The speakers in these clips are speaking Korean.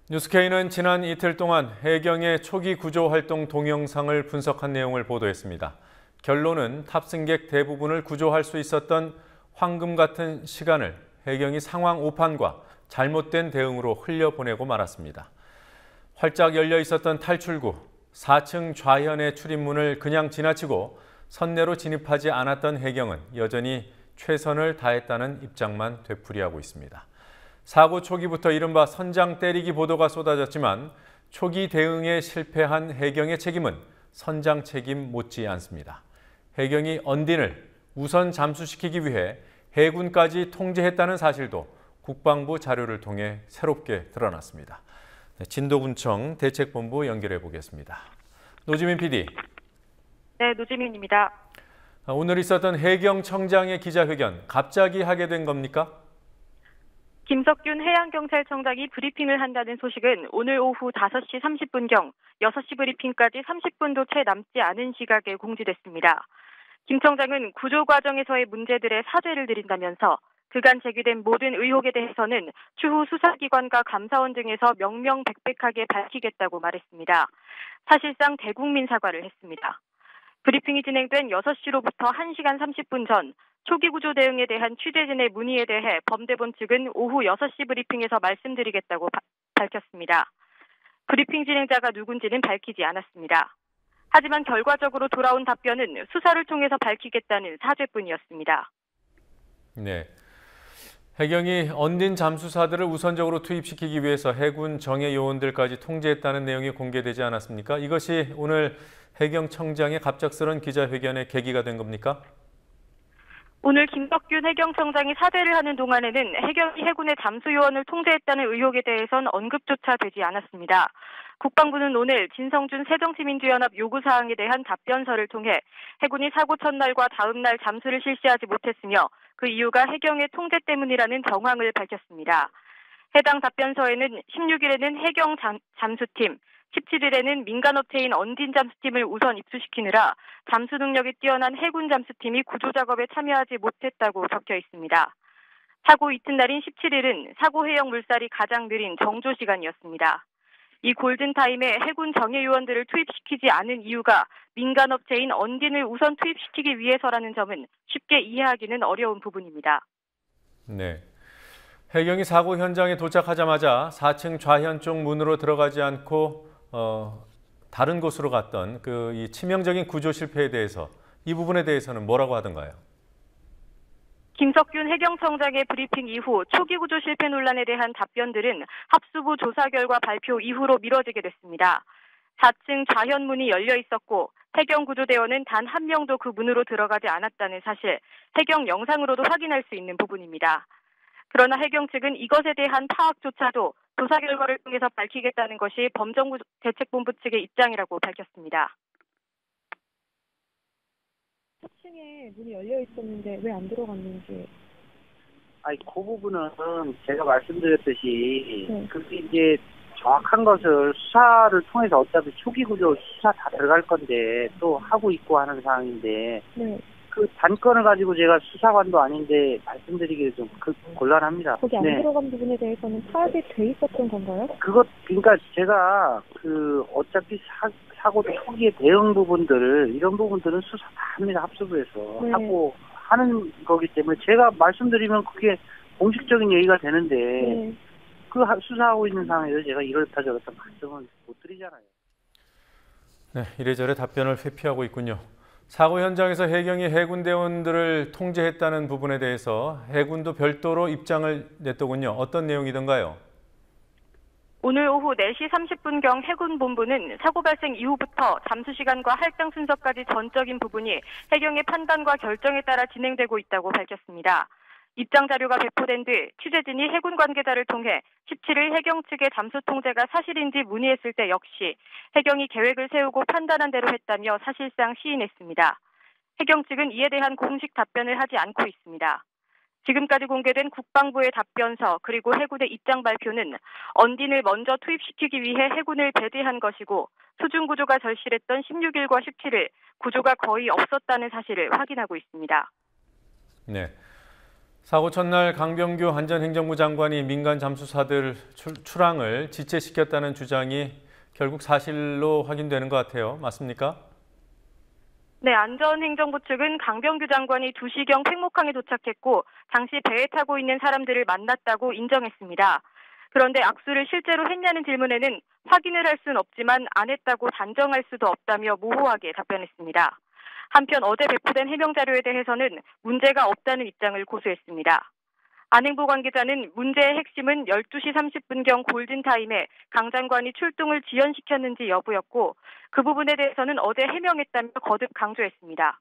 뉴스K는 지난 이틀 동안 해경의 초기 구조 활동 동영상을 분석한 내용을 보도했습니다. 결론은 탑승객 대부분을 구조할 수 있었던 황금 같은 시간을 해경이 상황 오판과 잘못된 대응으로 흘려보내고 말았습니다. 활짝 열려 있었던 탈출구, 4층 좌현의 출입문을 그냥 지나치고 선내로 진입하지 않았던 해경은 여전히 최선을 다했다는 입장만 되풀이하고 있습니다. 사고 초기부터 이른바 선장 때리기 보도가 쏟아졌지만 초기 대응에 실패한 해경의 책임은 선장 책임 못지 않습니다. 해경이 언딘을 우선 잠수시키기 위해 해군까지 통제했다는 사실도 국방부 자료를 통해 새롭게 드러났습니다. 진도군청 대책본부 연결해 보겠습니다. 노지민 PD. 네, 노지민입니다. 오늘 있었던 해경청장의 기자회견 갑자기 하게 된 겁니까? 김석균 해양경찰청장이 브리핑을 한다는 소식은 오늘 오후 5시 30분경 6시 브리핑까지 30분도 채 남지 않은 시각에 공지됐습니다. 김 청장은 구조 과정에서의 문제들에 사죄를 드린다면서 그간 제기된 모든 의혹에 대해서는 추후 수사기관과 감사원 등에서 명명백백하게 밝히겠다고 말했습니다. 사실상 대국민 사과를 했습니다. 브리핑이 진행된 6시로부터 1시간 30분 전 초기 구조 대응에 대한 취재진의 문의에 대해 범대본 측은 오후 6시 브리핑에서 말씀드리겠다고 밝혔습니다. 브리핑 진행자가 누군지는 밝히지 않았습니다. 하지만 결과적으로 돌아온 답변은 수사를 통해서 밝히겠다는 사죄뿐이었습니다. 네. 해경이 언딘 잠수사들을 우선적으로 투입시키기 위해서 해군 정예 요원들까지 통제했다는 내용이 공개되지 않았습니까? 이것이 오늘 해경청장의 갑작스런 기자회견의 계기가 된 겁니까? 오늘 김석균 해경청장이 사죄를 하는 동안에는 해경이 해군의 잠수 요원을 통제했다는 의혹에 대해선 언급조차 되지 않았습니다. 국방부는 오늘 진성준 새정치민주연합 요구사항에 대한 답변서를 통해 해군이 사고 첫날과 다음 날 잠수를 실시하지 못했으며 그 이유가 해경의 통제 때문이라는 정황을 밝혔습니다. 해당 답변서에는 16일에는 해경 잠수팀, 17일에는 민간업체인 언딘 잠수팀을 우선 입수시키느라 잠수 능력이 뛰어난 해군 잠수팀이 구조작업에 참여하지 못했다고 적혀 있습니다. 사고 이튿날인 17일은 사고 해역 물살이 가장 느린 정조 시간이었습니다. 이 골든타임에 해군 정예 요원들을 투입시키지 않은 이유가 민간업체인 언딘을 우선 투입시키기 위해서라는 점은 쉽게 이해하기는 어려운 부분입니다. 네. 해경이 사고 현장에 도착하자마자 4층 좌현 쪽 문으로 들어가지 않고 다른 곳으로 갔던 이 치명적인 구조 실패에 대해서 이 부분에 대해서는 뭐라고 하던가요? 김석균 해경청장의 브리핑 이후 초기 구조 실패 논란에 대한 답변들은 합수부 조사 결과 발표 이후로 미뤄지게 됐습니다. 4층 좌현문이 열려 있었고 해경구조대원은 단 한 명도 그 문으로 들어가지 않았다는 사실, 해경 영상으로도 확인할 수 있는 부분입니다. 그러나 해경 측은 이것에 대한 파악조차도 조사 결과를 통해서 밝히겠다는 것이 범정부 대책본부 측의 입장이라고 밝혔습니다. 4층에 문이 열려 있었는데 왜 안 들어갔는지. 그 부분은 제가 말씀드렸듯이 네. 그게 이제 정확한 것을 수사를 통해서 어차피 초기 구조 수사 다 들어갈 건데 또 하고 있고 하는 상황인데 네. 그 단건을 가지고 제가 수사관도 아닌데 말씀드리기 좀 곤란합니다. 거기 안 들어간 부분에 대해서는 파악이 돼 있었던 건가요? 그러니까 제가 어차피 사고 초기의 대응 부분들 이런 부분들은 수사 다 합니다. 합수부에서 네. 하고 하는 거기 때문에 제가 말씀드리면 그게 공식적인 얘기가 되는데 네. 수사하고 있는 상황에서 제가 이렇다 저렇다 말씀을 못 드리잖아요. 네, 이래저래 답변을 회피하고 있군요. 사고 현장에서 해경이 해군 대원들을 통제했다는 부분에 대해서 해군도 별도로 입장을 냈더군요. 어떤 내용이던가요? 오늘 오후 4시 30분경 해군본부는 사고 발생 이후부터 잠수 시간과 할당 순서까지 전적인 부분이 해경의 판단과 결정에 따라 진행되고 있다고 밝혔습니다. 입장 자료가 배포된 뒤 취재진이 해군 관계자를 통해 17일 해경 측의 잠수 통제가 사실인지 문의했을 때 역시 해경이 계획을 세우고 판단한 대로 했다며 사실상 시인했습니다. 해경 측은 이에 대한 공식 답변을 하지 않고 있습니다. 지금까지 공개된 국방부의 답변서 그리고 해군의 입장 발표는 언딘을 먼저 투입시키기 위해 해군을 배제한 것이고 수중 구조가 절실했던 16일과 17일 구조가 거의 없었다는 사실을 확인하고 있습니다. 네. 사고 첫날 강병규 안전행정부 장관이 민간 잠수사들 출항을 지체시켰다는 주장이 결국 사실로 확인되는 것 같아요. 맞습니까? 네, 안전행정부 측은 강병규 장관이 2시경 팽목항에 도착했고 당시 배에 타고 있는 사람들을 만났다고 인정했습니다. 그런데 악수를 실제로 했냐는 질문에는 확인을 할 수는 없지만 안 했다고 단정할 수도 없다며 모호하게 답변했습니다. 한편 어제 배포된 해명 자료에 대해서는 문제가 없다는 입장을 고수했습니다. 안행부 관계자는 문제의 핵심은 12시 30분경 골든타임에 강 장관이 출동을 지연시켰는지 여부였고 그 부분에 대해서는 어제 해명했다며 거듭 강조했습니다.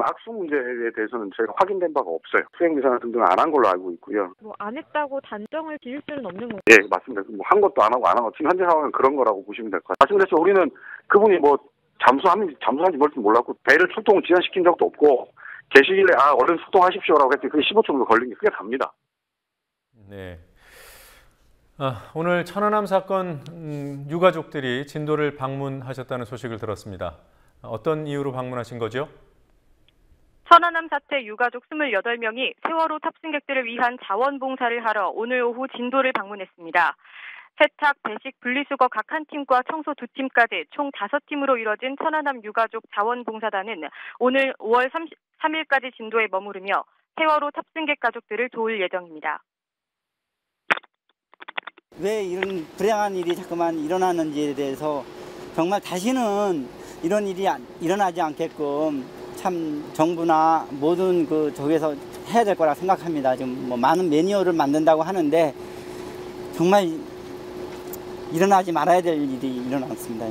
악수 문제에 대해서는 저희가 확인된 바가 없어요. 수행미사나 등등 안 한 걸로 알고 있고요. 뭐 안 했다고 단정을 지을 수는 없는 거죠? 예, 맞습니다. 뭐 한 것도 안 하고 안 한 것. 지금 현재 상황은 그런 거라고 보시면 될 것 같아요. 말씀드렸죠. 우리는 그분이 뭐 잠수한지 뭘지 몰랐고 배를 출동을 지연시킨 적도 없고 계시길래 얼른 출동하십시오라고 했더니 그게 15초 정도 걸린 게 그게 답니다. 네. 오늘 천안함 사건 유가족들이 진도를 방문하셨다는 소식을 들었습니다. 어떤 이유로 방문하신 거죠? 천안함 사태 유가족 28명이 세월호 탑승객들을 위한 자원봉사를 하러 오늘 오후 진도를 방문했습니다. 세탁, 배식, 분리수거 각 한 팀과 청소 2팀까지 총 5팀으로 이뤄진 천안함 유가족 자원봉사단은 오늘 5월 3일까지 진도에 머무르며 세월호 탑승객 가족들을 도울 예정입니다. 왜 이런 불행한 일이 자꾸만 일어나는지에 대해서 정말 다시는 이런 일이 일어나지 않게끔 참 정부나 모든 쪽에서 해야 될 거라 생각합니다. 지금 뭐 많은 매뉴얼을 만든다고 하는데 정말 일어나지 말아야 될 일이 일어났습니다.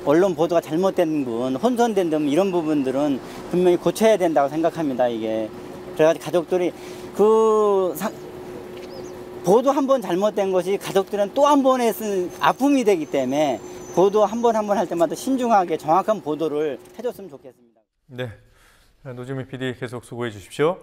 언론 보도가 잘못된 부분, 혼선된 점 이런 부분들은 분명히 고쳐야 된다고 생각합니다. 이게 그래가지고 가족들이 보도 한 번 잘못된 것이 가족들은 또 한 번에 쓴 아픔이 되기 때문에 보도 한 번 할 때마다 신중하게 정확한 보도를 해줬으면 좋겠습니다. 네, 노지미 PD 계속 수고해 주십시오.